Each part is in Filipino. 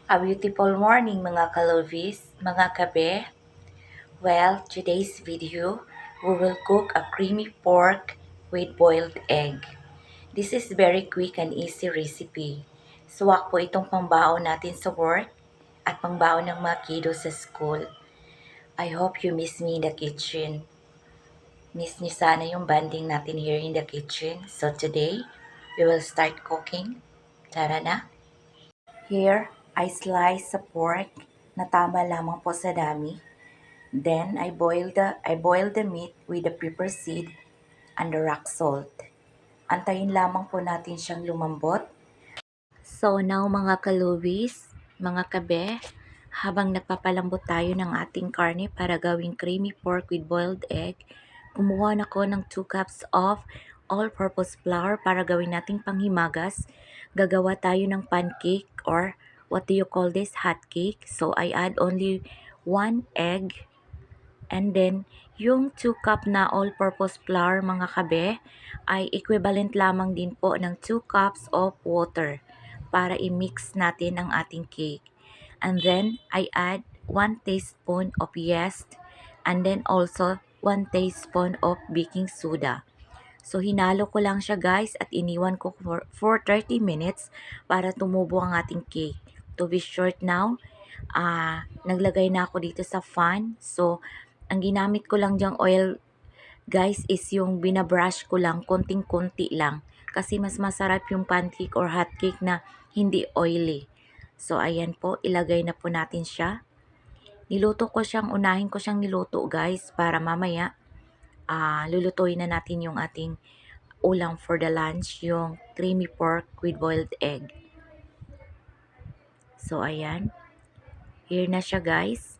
A beautiful morning mga kalovis, mga kabe. Well, today's video, we will cook a creamy pork with boiled egg. This is very quick and easy recipe. Suwak po itong pangbaon natin sa work at pangbaon ng mga kiddo sa school. I hope you miss me in the kitchen. Miss niyo sana yung banding natin here in the kitchen. So today, we will start cooking. Tara na! Here, I slice sa pork na tama lamang po sa dami. Then, I boil the meat with the pepper seed and the rock salt. Antayin lamang po natin siyang lumambot. So now mga kaluwis, mga kabe, habang nagpapalambot tayo ng ating karne para gawing creamy pork with boiled egg, kumuha na ko ng 2 cups of all-purpose flour para gawin nating panghimagas. Gagawa tayo ng pancake or what do you call this? Hot cake. So I add only 1 egg. And then, yung 2 cup na all-purpose flour mga kabe ay equivalent lamang din po ng 2 cups of water para i-mix natin ang ating cake. And then, I add 1 teaspoon of yeast and then also 1 teaspoon of baking soda. So, hinalo ko lang siya guys at iniwan ko for 30 minutes para tumubo ang ating cake. To be short now, naglagay na ako dito sa fan. So, ang ginamit ko lang dyang oil guys is yung binabrush ko lang, konting-konti lang. Kasi mas masarap yung pancake or hot cake na hindi oily. So, ayan po, ilagay na po natin siya. Unahin ko siyang niluto guys para mamaya lulutuin na natin yung ating ulam for the lunch, yung creamy pork with boiled egg. So, ayan. Here na siya guys.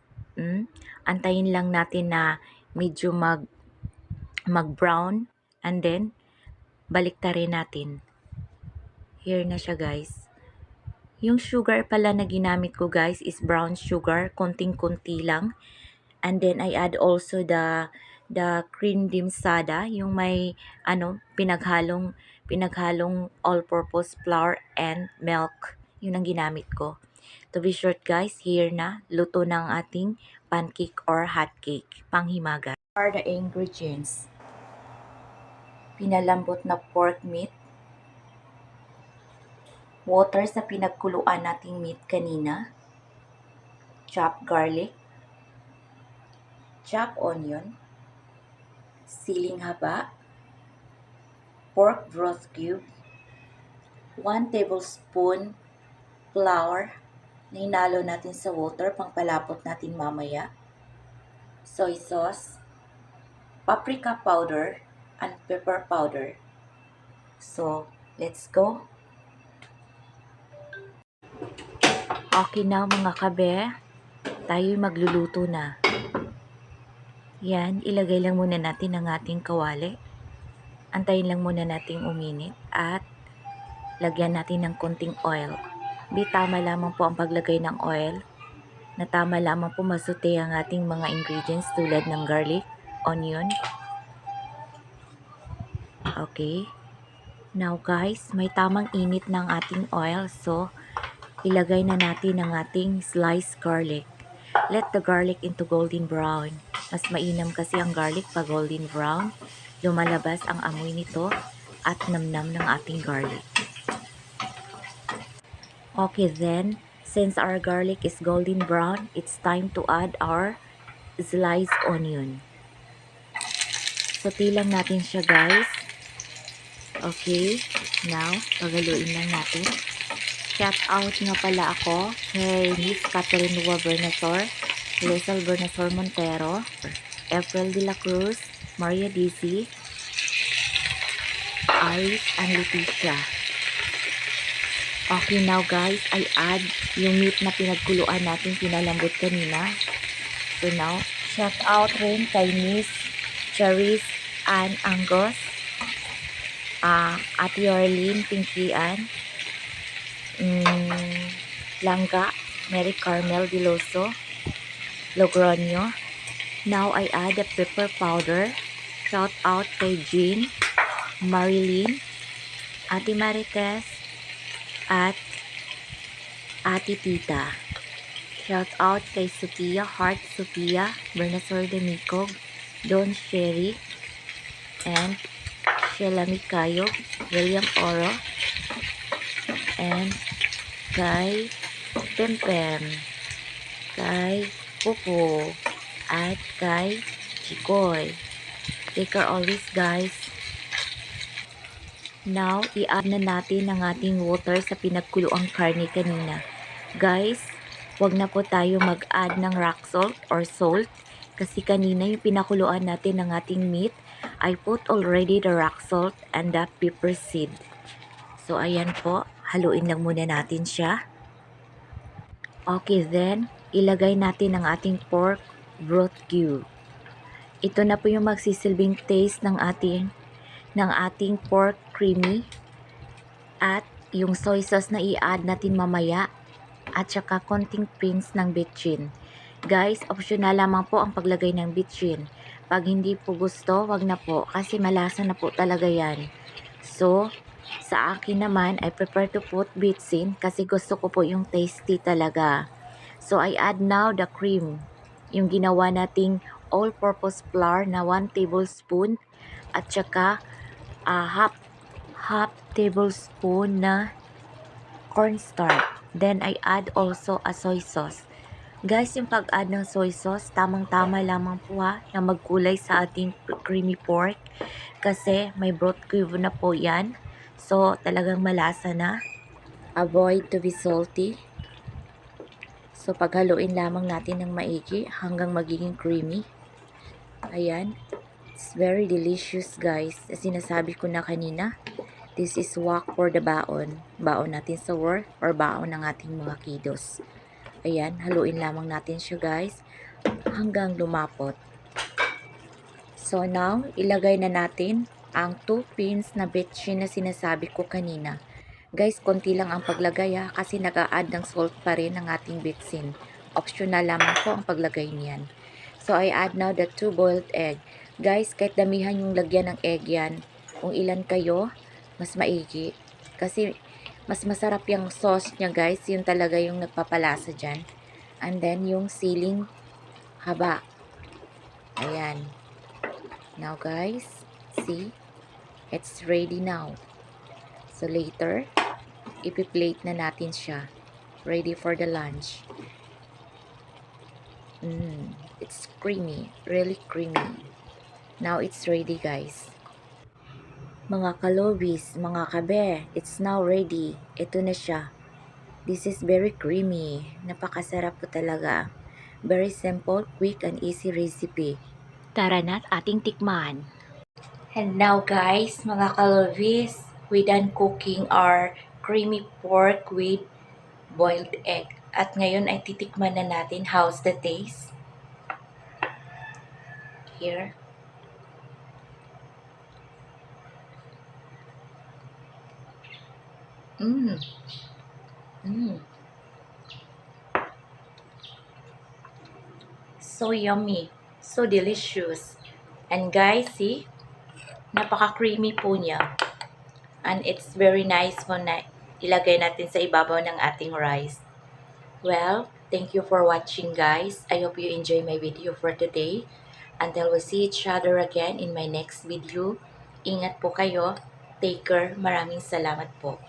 Antayin lang natin na medyo mag-brown and then baliktarin natin. Here na siya guys. Yung sugar pala na ginamit ko guys is brown sugar, konting-konti lang. And then I add also the cream dimsada, yung may pinaghalong all-purpose flour and milk. Yun ang ginamit ko. To be short guys, here na luto ng ating pancake or hot cake, panghimagas. Are the ingredients: pinalambot na pork meat, water sa pinagkuluan nating meat kanina, chopped garlic, chopped onion, siling haba, pork broth cube, 1 tablespoon flour na hinalo natin sa water pangpalapot natin mamaya, soy sauce, paprika powder, and pepper powder. So, let's go. Okay na mga kabe, tayo'y magluluto na. Yan, ilagay lang muna natin ang ating kawali. Antayin lang muna nating uminit at lagyan natin ng konting oil. Tama lamang po ang paglagay ng oil. Na tama lamang po masute ang ating mga ingredients tulad ng garlic, onion. Okay. Now guys, may tamang init ng ating oil. So, ilagay na natin ang ating sliced garlic. Let the garlic into golden brown. Mas mainam kasi ang garlic pag golden brown. Lumalabas ang amoy nito at namnam ng ating garlic. Okay then, since our garlic is golden brown, it's time to add our sliced onion. Sauté lang natin siya guys. Okay, now, pagaluin lang natin. Shout out nga pala ako kay Miss Catherine Nua Bernasor, Lesal Bernasor Montero, April de la Cruz, Maria Dizzy, Iris, and Leticia. Okay, now guys, I add yung meat na pinagkuluan natin, pinalambot kanina. So now, shout out rin kay Miss Charis Ann Angus, Ate Orlene Pinkian, Langga, Mary Carmel Diloso, Logroño. Now I add the pepper powder. Shout out kay Jean, Marilyn, Ate Marites, at Ate Tita. Shout out kay Sophia, Heart Sophia, Bernasor Domicog, Don Sherry, and Sheila Mikayo, William Oro, and kay Pempem, kay Pupo, at kay Chikoy. Take care always, guys. Now, i-add na natin ang ating water sa pinagkuluang karne kanina. Guys, wag na po tayo mag-add ng rock salt or salt kasi kanina yung pinakuluan natin ng ating meat, I put already the rock salt and the pepper seed. So, ayan po. Haluin lang muna natin siya. Okay, then, ilagay natin ang ating pork broth cube. Ito na po yung magsisilbing taste ng ating pork creamy at yung soy sauce na i-add natin mamaya at saka konting pinch ng bitchin. Guys, optional lamang po ang paglagay ng bitchin. Pag hindi po gusto, wag na po kasi malasa na po talaga yan. So, sa akin naman, I prefer to put bitchin kasi gusto ko po yung tasty talaga. So, I add now the cream. Yung ginawa nating all-purpose flour na 1 tablespoon at saka half tablespoon na cornstarch. Then, I add also a soy sauce. Guys, yung pag-add ng soy sauce, tamang-tama lamang po ha, na magkulay sa ating creamy pork. Kasi may broth cube na po yan. So, talagang malasa na. Avoid to be salty. So, paghaluin lamang natin ng maigi hanggang magiging creamy. Ayan. It's very delicious, guys. Sinasabi ko na kanina, this is wok for the baon. Baon natin sa work or baon ng ating mga kiddos. Ayan, haluin lamang natin siya, guys, hanggang lumapot. So now, ilagay na natin ang 2 pins na bitchin na sinasabi ko kanina. Guys, konti lang ang paglagay ha, kasi nag-a-add ng salt pa rin ang ating bitchin. Optional lamang po ang paglagay niyan. So I add now the 2 boiled egg. Guys, kahit damihan yung lagyan ng egg yan, kung ilan kayo, mas maigi. Kasi mas masarap yung sauce niya, guys. Yun talaga yung nagpapalasa dyan. And then yung siling haba. Ayan. Now guys, see? It's ready now. So later, ipi-plate na natin siya. Ready for the lunch. It's creamy. Really creamy. Now it's ready, guys. Mga kalobis, mga kabe, it's now ready. Ito na siya. This is very creamy. Napakasarap po talaga. Very simple, quick, and easy recipe. Tara na't ating tikman. And now guys, mga kalobis, we done cooking our creamy pork with boiled egg. At ngayon ay titikman na natin how's the taste. Here. So yummy. So delicious. And guys, see? Napaka-creamy po niya. And it's very nice po na ilagay natin sa ibabaw ng ating rice. Well, thank you for watching, guys. I hope you enjoy my video for today. Until we see each other again in my next video. Ingat po kayo. Take care. Maraming salamat po.